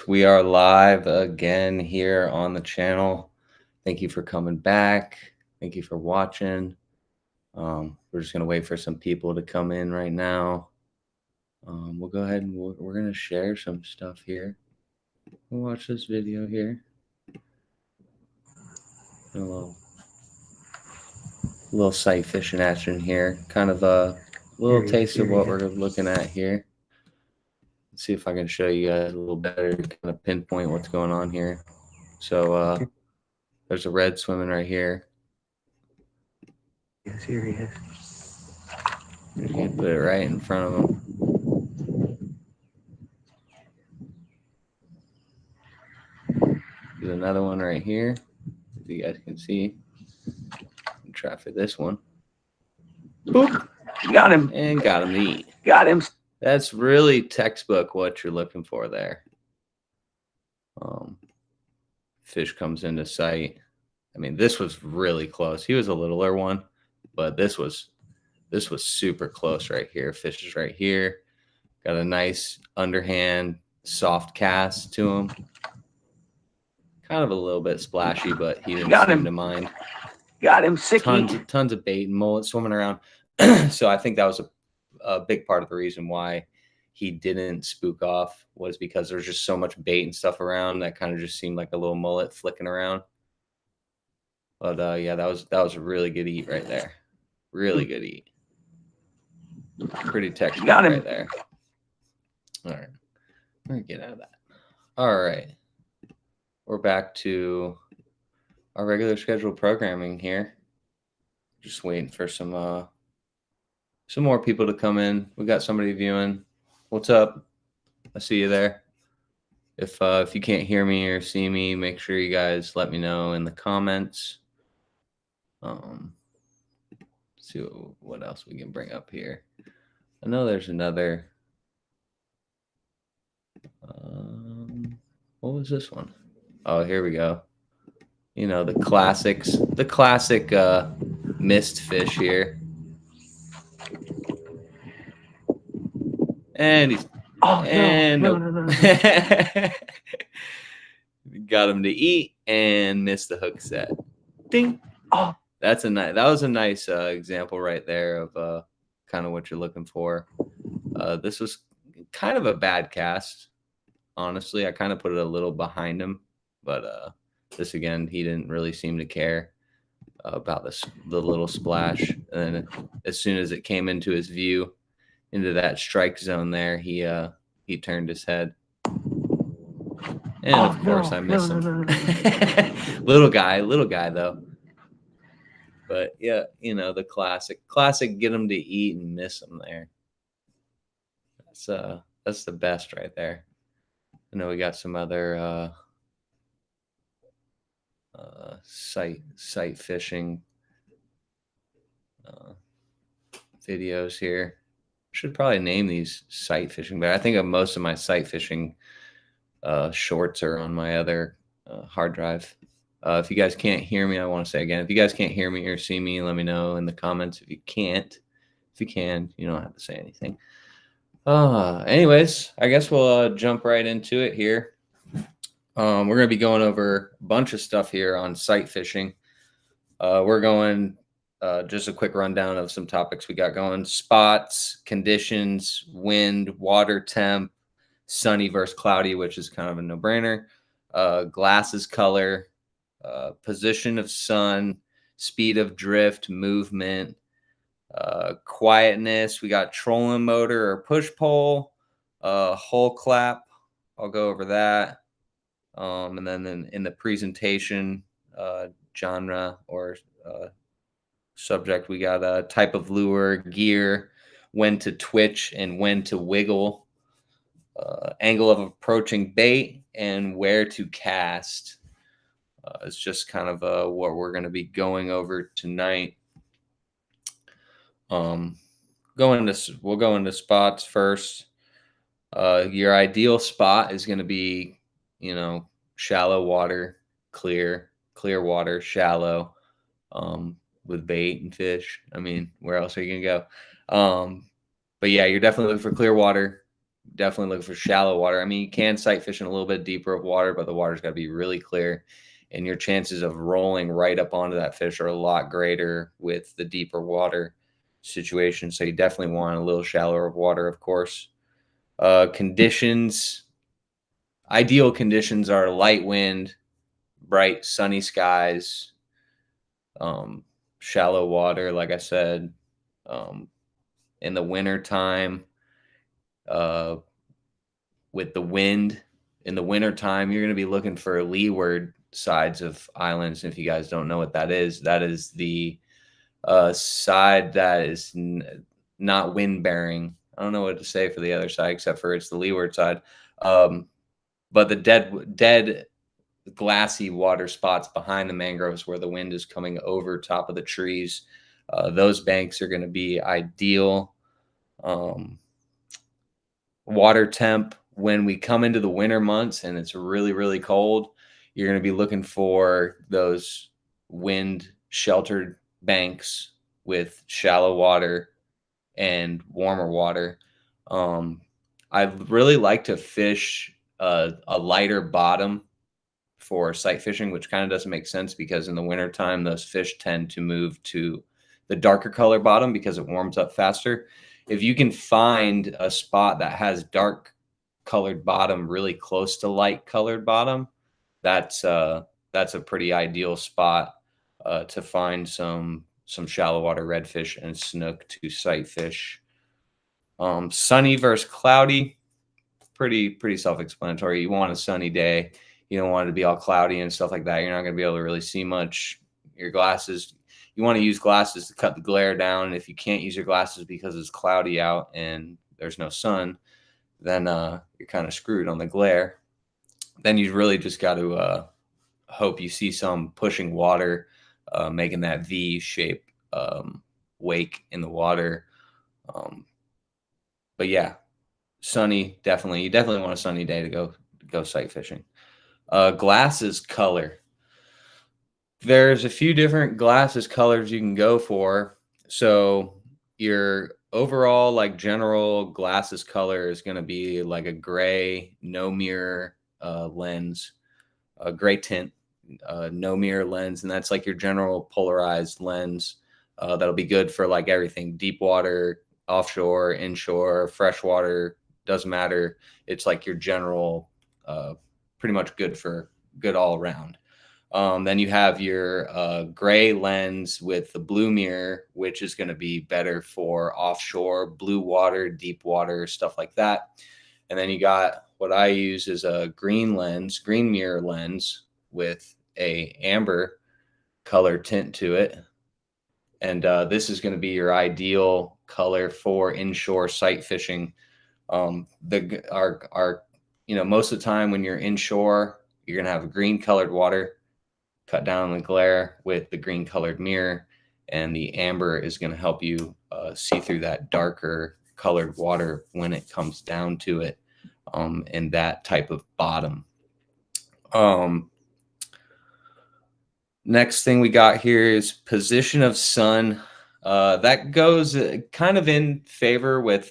We are live again here on the channel. Thank you for coming back. Thank you for watching. We're just going to wait for some people to come in right now. We'll go ahead and we're going to share some stuff here. We'll watch this video here. A little sight fishing action here. Kind of a little taste of what we're looking at here. Let's see if I can show you guys a little better, kind of pinpoint what's going on here. So there's a red swimming right here. Yes, here he is. You can put it right in front of him. There's another one right here, as you guys can see. Try for this one. Boop. Got him. And got him to eat. Got him. That's really textbook what you're looking for there. Fish comes into sight. I mean, this was really close. He was a littler one, but this was super close right here. Fish is right here. Got a nice underhand soft cast to him. Kind of a little bit splashy, but he didn't seem to mind. Got him. Sicky. Tons of bait and mullet swimming around. So I think that was a big part of the reason why he didn't spook off, was because there's just so much bait and stuff around that kind of just seemed like a little mullet flicking around. But yeah, that was a really good eat right there. Really good eat. Pretty textbook right there. All right. Let me get out of that. All right. We're back to our regular scheduled programming here. Just waiting for some more people to come in. We got somebody viewing. What's up? I see you there. If you can't hear me or see me, make sure you guys let me know in the comments. See what else we can bring up here. I know there's another. What was this one? Oh, here we go. You know, the classic missed fish here. And he's no. Got him to eat and missed the hook set. Ding. Oh, that was a nice example right there of kind of what you're looking for. This was kind of a bad cast. Honestly, I kind of put it a little behind him, but this again, he didn't really seem to care about the little splash. And then as soon as it came into his view, into that strike zone there, he turned his head. And of course I missed him. Little guy though. But yeah, you know, the classic get him to eat and miss him there. That's the best right there. I know we got some other sight fishing videos here. Should probably name these sight fishing, but I think most of my sight fishing shorts are on my other hard drive. If you guys can't hear me, I want to say again, if you guys can't hear me or see me, let me know in the comments. If you can't, if you can, you don't have to say anything. Anyways, I guess we'll jump right into it here. We're going to be going over a bunch of stuff here on sight fishing. We're going just a quick rundown of some topics we got going: spots, conditions, wind, water temp, sunny versus cloudy, which is kind of a no-brainer, glasses color, position of sun, speed of drift, movement, quietness. We got trolling motor or push pole, hull clap. I'll go over that. And then in the presentation genre or subject, we got a type of lure, gear, when to twitch and when to wiggle, angle of approaching bait, and where to cast. It's just kind of what we're going to be going over tonight. We'll go into spots first. Your ideal spot is going to be, you know, shallow water, clear water, shallow, with bait and fish. I mean, where else are you going to go? But yeah, you're definitely looking for clear water, definitely looking for shallow water. I mean, you can sight fish in a little bit deeper of water, but the water's got to be really clear. And your chances of rolling right up onto that fish are a lot greater with the deeper water situation. So you definitely want a little shallower of water, of course. Conditions, ideal conditions are light wind, bright sunny skies, um, shallow water, like I said. In the winter time, uh, with the wind in the winter time, you're going to be looking for leeward sides of islands. If you guys don't know what that is the side that is not wind bearing. I don't know what to say for the other side except for it's the leeward side. But the dead glassy water spots behind the mangroves where the wind is coming over top of the trees, those banks are going to be ideal. Water temp when we come into the winter months and it's really, really cold, you're going to be looking for those wind sheltered banks with shallow water and warmer water. I really like to fish a lighter bottom for sight fishing, which kind of doesn't make sense because in the wintertime, those fish tend to move to the darker color bottom because it warms up faster. If you can find a spot that has dark colored bottom really close to light colored bottom, that's a pretty ideal spot to find some shallow water redfish and snook to sight fish. Sunny versus cloudy, pretty self-explanatory. You want a sunny day. You don't want it to be all cloudy and stuff like that. You're not going to be able to really see much. Your glasses, you want to use glasses to cut the glare down. And if you can't use your glasses because it's cloudy out and there's no sun, then you're kind of screwed on the glare. Then you really just got to hope you see some pushing water, making that V shape wake in the water. But yeah, sunny, definitely. You definitely want a sunny day to go sight fishing. Glasses color. There's a few different glasses colors you can go for. So your overall like general glasses color is going to be like a gray, no mirror lens, a gray tint, no mirror lens, and that's like your general polarized lens. That'll be good for like everything: deep water, offshore, inshore, freshwater, doesn't matter. It's like your general, pretty much good all around. Then you have your gray lens with the blue mirror, which is going to be better for offshore, blue water, deep water, stuff like that. And then you got what I use is a green mirror lens with a amber color tint to it. And this is going to be your ideal color for inshore sight fishing. Most of the time when you're inshore, you're going to have a green colored water, cut down the glare with the green colored mirror, and the amber is going to help you see through that darker colored water when it comes down to it, and that type of bottom. Next thing we got here is position of sun. That goes kind of in favor with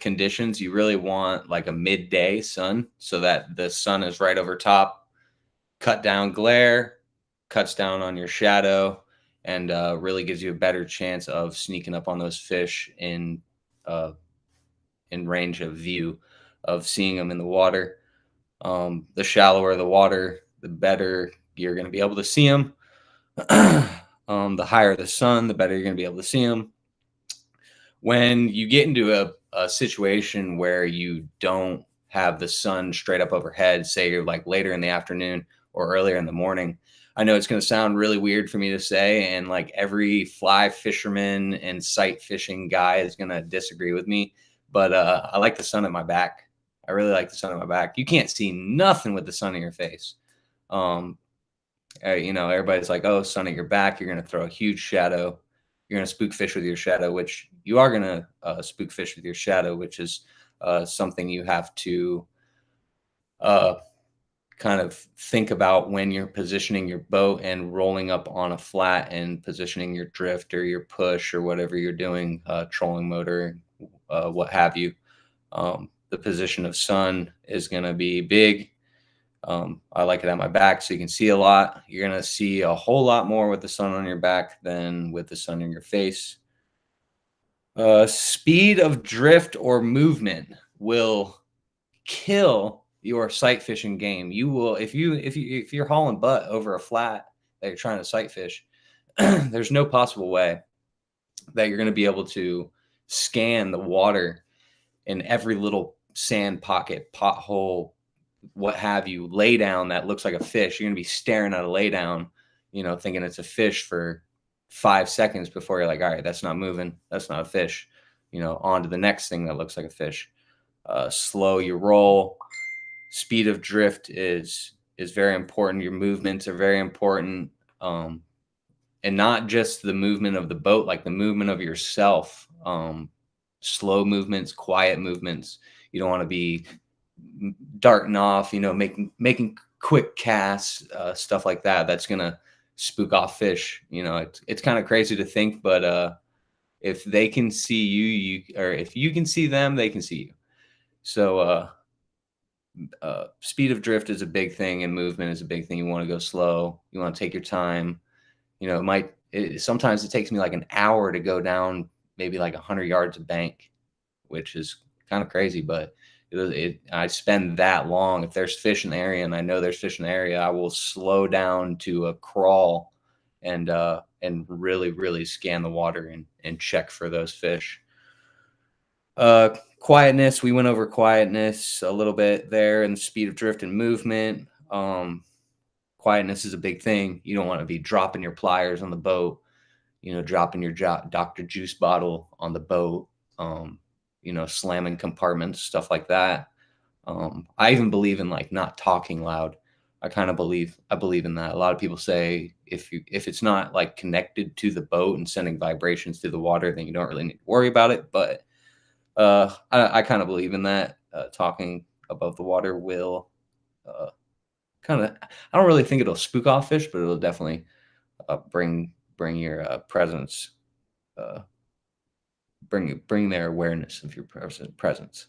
conditions. You really want like a midday sun so that the sun is right over top, cut down glare, cuts down on your shadow, and really gives you a better chance of sneaking up on those fish in range of view of seeing them in the water. The shallower the water, the better you're going to be able to see them. The higher the sun, the better you're going to be able to see them. When you get into a situation where you don't have the sun straight up overhead, say you're like later in the afternoon or earlier in the morning, I know it's going to sound really weird for me to say, and like every fly fisherman and sight fishing guy is going to disagree with me, but I like the sun at my back. I really like the sun at my back. You can't see nothing with the sun in your face. Everybody's like, oh, sun at your back, you're going to throw a huge shadow. You're going to spook fish with your shadow, which you are going to spook fish with your shadow, which is something you have to kind of think about when you're positioning your boat and rolling up on a flat and positioning your drift or your push or whatever you're doing, trolling motor, what have you. The position of sun is going to be big. I like it at my back so you can see a lot. You're going to see a whole lot more with the sun on your back than with the sun in your face. Speed of drift or movement will kill your sight fishing game. You will if you're hauling butt over a flat that you're trying to sight fish, there's no possible way that you're going to be able to scan the water in every little sand pocket, pothole, what have you, lay down that looks like a fish. You're going to be staring at a lay down, thinking it's a fish for 5 seconds before you're like, all right, that's not moving. That's not a fish. On to the next thing that looks like a fish. Slow your roll. Speed of drift is very important. Your movements are very important. And not just the movement of the boat, like the movement of yourself. Slow movements, quiet movements. You don't want to be darting off, making quick casts, stuff like that. That's gonna spook off fish. It's kind of crazy to think, but if they can see you, or if you can see them, they can see you. So speed of drift is a big thing, and movement is a big thing. You want to go slow. You want to take your time. Sometimes it takes me like an hour to go down maybe like 100 yards of bank, which is kind of crazy, but I spend that long. If there's fish in the area and I know there's fish in the area, I will slow down to a crawl and really, really scan the water and check for those fish. Quietness, we went over quietness a little bit there, and the speed of drift and movement. Quietness is a big thing. You don't want to be dropping your pliers on the boat, dropping your Dr. Juice bottle on the boat, slamming compartments, stuff like that. I even believe in like not talking loud. I believe in that. A lot of people say if it's not like connected to the boat and sending vibrations through the water, then you don't really need to worry about it. But I kind of believe in that. Talking above the water will I don't really think it'll spook off fish, but it'll definitely bring your presence, bring their awareness of your presence.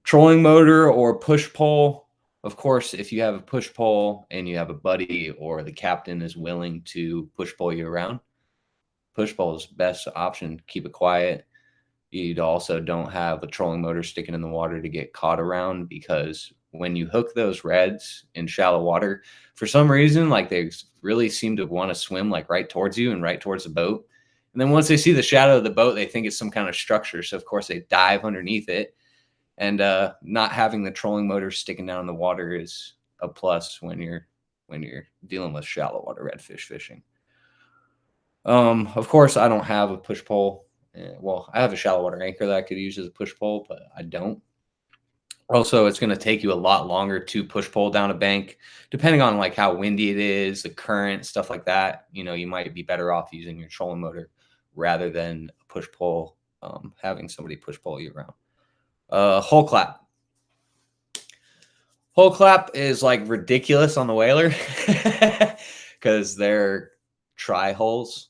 Trolling motor or push pole. Of course, if you have a push pole and you have a buddy or the captain is willing to push pole you around, push pole is the best option. Keep it quiet. You also don't have a trolling motor sticking in the water to get caught around, because when you hook those reds in shallow water, for some reason, like they really seem to want to swim like right towards you and right towards the boat. And then once they see the shadow of the boat, they think it's some kind of structure. So of course they dive underneath it. And not having the trolling motor sticking down in the water is a plus when you're dealing with shallow water redfish fishing. Of course, I don't have a push pole. Well, I have a shallow water anchor that I could use as a push pole, but I don't. Also, it's going to take you a lot longer to push pole down a bank, depending on like how windy it is, the current, stuff like that. You might be better off using your trolling motor rather than a push pole, having somebody push pole you around. Hole clap. Hole clap is like ridiculous on the whaler because they're tri holes.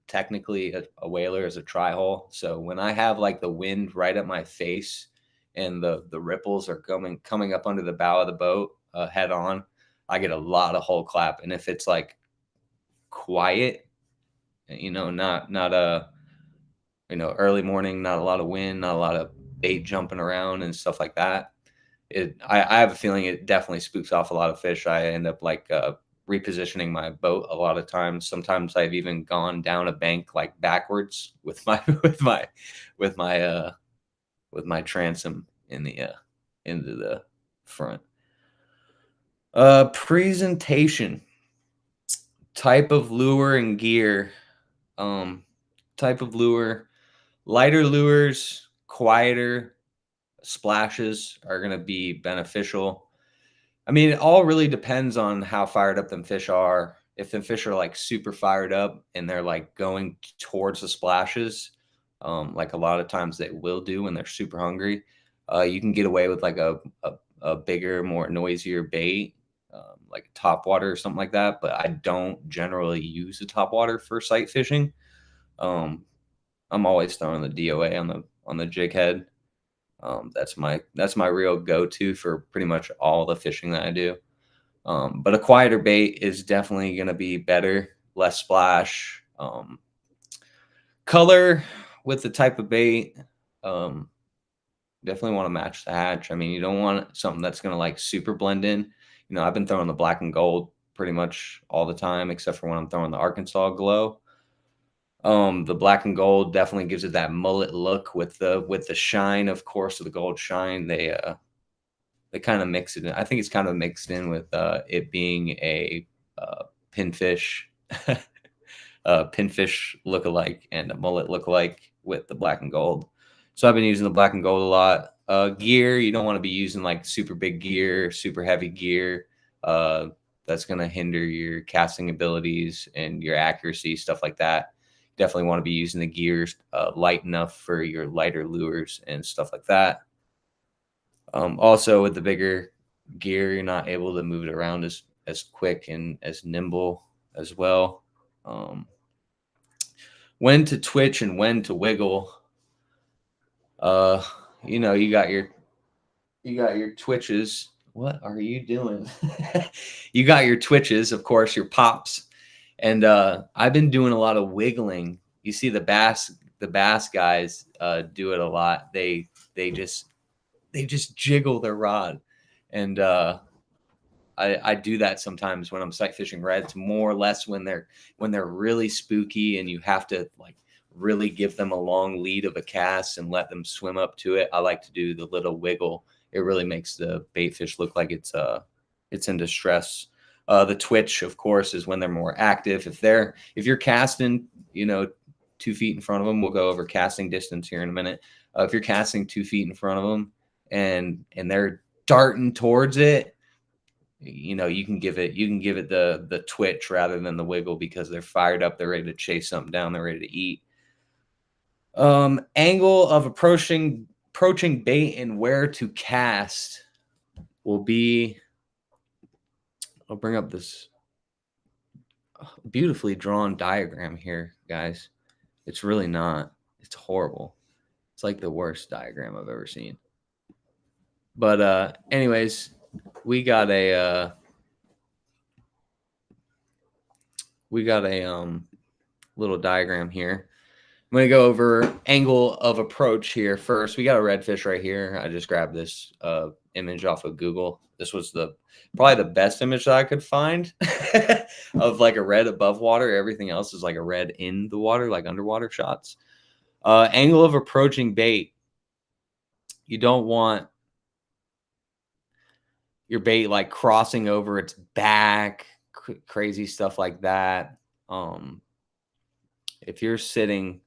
Technically, a whaler is a tri hole. So when I have like the wind right at my face and the ripples are coming up under the bow of the boat head on, I get a lot of hole clap. And if it's like quiet, not a early morning, not a lot of wind, not a lot of bait jumping around and stuff like that, I have a feeling it definitely spooks off a lot of fish. I end up like repositioning my boat a lot of times. Sometimes I've even gone down a bank like backwards with my transom in the into the front. Presentation, type of lure and gear. Type of lure, lighter lures, quieter splashes are going to be beneficial. I mean, it all really depends on how fired up them fish are. If them fish are like super fired up and they're like going towards the splashes, like a lot of times they will do when they're super hungry, you can get away with like a bigger, more noisier bait, like a top water or something like that. But I don't generally use a top water for sight fishing. I'm always throwing the DOA on the jig head. That's my real go-to for pretty much all the fishing that I do. But a quieter bait is definitely going to be better, less splash. Color with the type of bait, definitely want to match the hatch. I mean, you don't want something that's going to like super blend in. I've been throwing the black and gold pretty much all the time, except for when I'm throwing the Arkansas glow. The black and gold definitely gives it that mullet look with the shine, of course, of the gold shine. They kind of mix it in. I think it's kind of mixed in with it being a pinfish pinfish look-alike and a mullet look-alike with the black and gold. So I've been using the black and gold a lot. Gear, you don't want to be using like super big gear, super heavy gear. That's going to hinder your casting abilities and your accuracy, stuff like that. Definitely want to be using the gears light enough for your lighter lures and stuff like that. Also, with the bigger gear, you're not able to move it around as quick and as nimble as well. When to twitch and when to wiggle. You got your twitches. What are you doing? You got your twitches, of course, your pops. And I've been doing a lot of wiggling. You see the bass guys do it a lot. They just jiggle their rod. And I do that sometimes when I'm sight fishing reds, more or less when they're really spooky and you have to like really give them a long lead of a cast and let them swim up to it. I like to do the little wiggle. It really makes the bait fish look like it's in distress. The twitch, of course, is when they're more active. If you're casting, 2 feet in front of them, we'll go over casting distance here in a minute. If you're casting 2 feet in front of them and they're darting towards it, you can give it the twitch rather than the wiggle because they're fired up, they're ready to chase something down, they're ready to eat. Angle of approaching bait and where to cast will be, I'll bring up this beautifully drawn diagram here, guys. It's really not. It's horrible. It's like the worst diagram I've ever seen. But anyways, we got a little diagram here. I'm going to go over angle of approach here first. We got a redfish right here. I just grabbed this image off of Google. This was probably the best image that I could find of like a red above water. Everything else is like a red in the water, like underwater shots. Angle of approaching bait. You don't want your bait like crossing over its back, crazy stuff like that. If you're sitting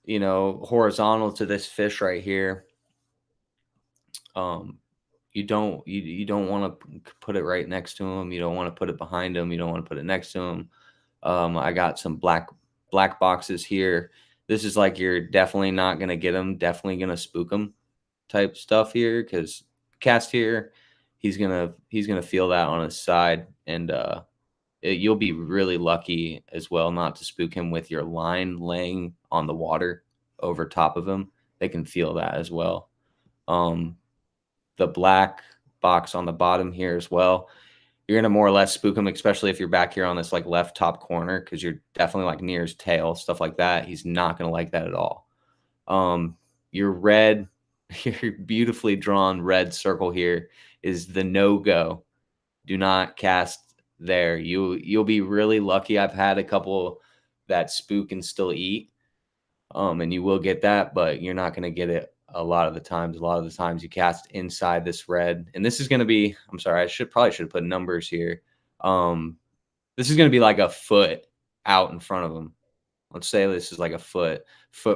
horizontal to this fish right here, you don't want to put it right next to him. You don't want to put it behind him. You don't want to put it next to him. I got some black boxes here. This is like you're definitely not gonna get him, definitely gonna spook him type stuff here, because cast here, he's gonna feel that on his side, and you'll be really lucky as well not to spook him with your line laying on the water over top of him. They can feel that as well. The black box on the bottom here as well, you're going to more or less spook him, especially if you're back here on this like left top corner, because you're definitely like near his tail, stuff like that. He's not going to like that at all. Your red, your beautifully drawn red circle here is the no-go. Do not cast there. You'll be really lucky. I've had a couple that spook and still eat, and you will get that, but you're not going to get it a lot of the times. A lot of the times you cast inside this red, and this is going to be, I'm sorry, I probably should put numbers here. This is going to be like a foot out in front of him. Let's say this is like a foot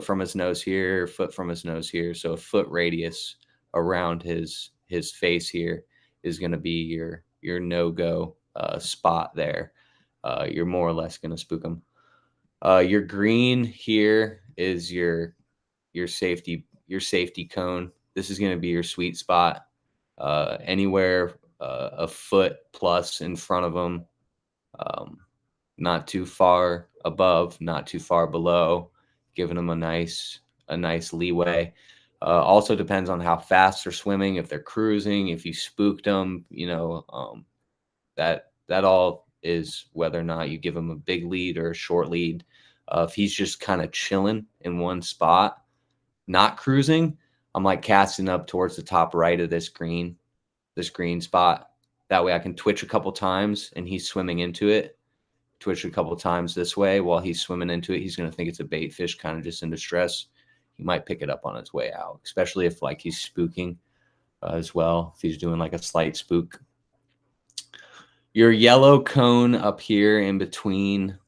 from his nose here, foot from his nose here. So a foot radius around his face here is going to be your no-go spot there. You're more or less going to spook him. Your green here is your safety cone. This is going to be your sweet spot. Anywhere a foot plus in front of them, not too far above, not too far below, giving them a nice leeway. Also depends on how fast they're swimming, if they're cruising, if you spooked them, that all is whether or not you give him a big lead or a short lead. If he's just kind of chilling in one spot, not cruising, I'm like casting up towards the top right of this green spot. That way I can twitch a couple times and he's swimming into it. Twitch a couple times this way while he's swimming into it. He's going to think it's a bait fish, kind of just in distress. He might pick it up on his way out, especially if like he's spooking as well. If he's doing like a slight spook. Your yellow cone up here in between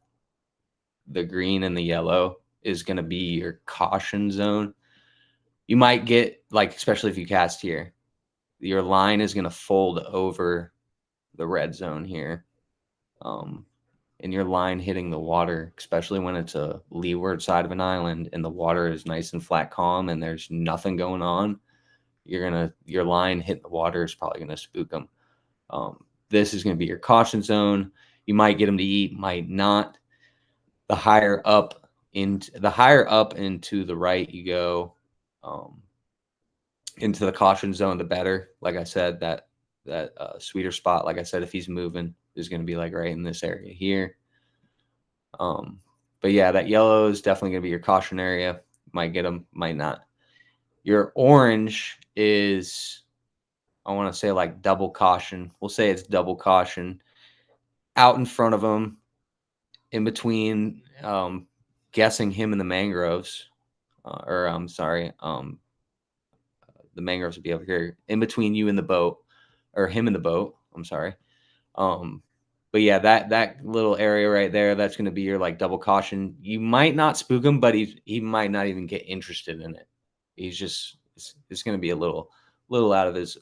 the green and the yellow is going to be your caution zone. You might get, like, especially if you cast here, your line is going to fold over the red zone here. And your line hitting the water, especially when it's a leeward side of an island and the water is nice and flat calm and there's nothing going on, your line hitting the water is probably going to spook them. This is going to be your caution zone. You might get them to eat, might not. The higher up into the right you go, into the caution zone, the better. Like I said, that sweeter spot, like I said, if he's moving, is going to be like right in this area here. But yeah, that yellow is definitely going to be your caution area. Might get them, might not. Your orange is, I want to say, like double caution. We'll say it's double caution. Out in front of them, in between, guessing him in the mangroves, the mangroves would be over here, in between you and the boat, or him in the boat. I'm sorry. But yeah, that little area right there, that's going to be your like double caution. You might not spook him, but he might not even get interested in it. He's just, it's going to be a little out of his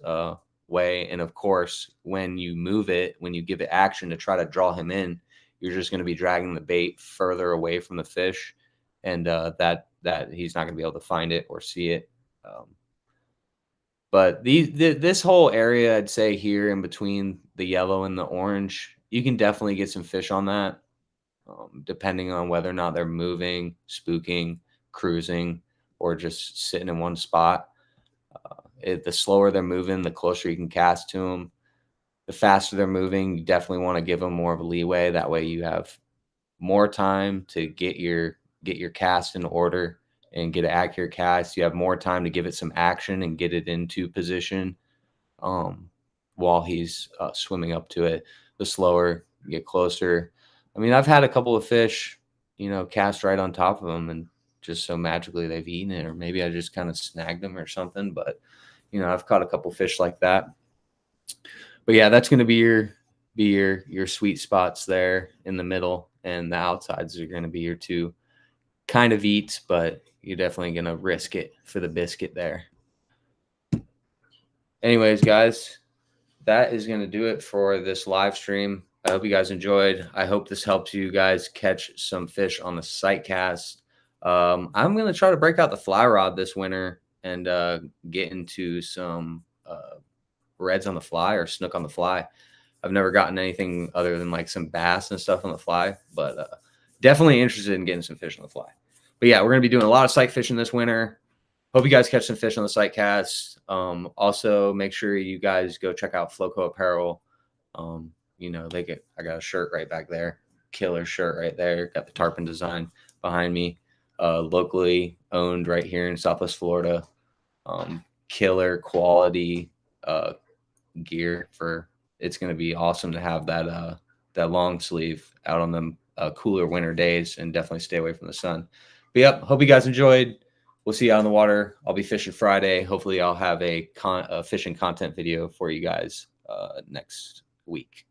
way. And of course, when you move it, when you give it action to try to draw him in, you're just going to be dragging the bait further away from the fish, and that he's not going to be able to find it or see it. But this whole area, I'd say here in between the yellow and the orange, you can definitely get some fish on that, depending on whether or not they're moving, spooking, cruising, or just sitting in one spot. The slower they're moving, the closer you can cast to them. The faster they're moving, you definitely want to give them more of a leeway. That way you have more time to get your cast in order and get an accurate cast. You have more time to give it some action and get it into position while he's swimming up to it. The slower you get closer. I mean, I've had a couple of fish, cast right on top of them, and just so magically they've eaten it, or maybe I just kind of snagged them or something. But, I've caught a couple fish like that. But yeah, that's going to be your sweet spots there in the middle, and the outsides are going to be your two kind of eats, but you're definitely going to risk it for the biscuit there. Anyways, guys, that is going to do it for this live stream. I hope you guys enjoyed. I hope this helps you guys catch some fish on the sight cast. I'm going to try to break out the fly rod this winter and get into some reds on the fly or snook on the fly. I've never gotten anything other than like some bass and stuff on the fly, but definitely interested in getting some fish on the fly. But yeah, we're going to be doing a lot of sight fishing this winter. Hope you guys catch some fish on the sight cast. Also, make sure you guys go check out Floco Apparel. I got a shirt right back there. Killer shirt right there. Got the tarpon design behind me. Locally owned right here in Southwest Florida. Killer quality gear for. It's going to be awesome to have that long sleeve out on them cooler winter days, and definitely stay away from the sun. But yep, hope you guys enjoyed. We'll see you out on the water. I'll be fishing Friday. Hopefully I'll have a fishing content video for you guys next week.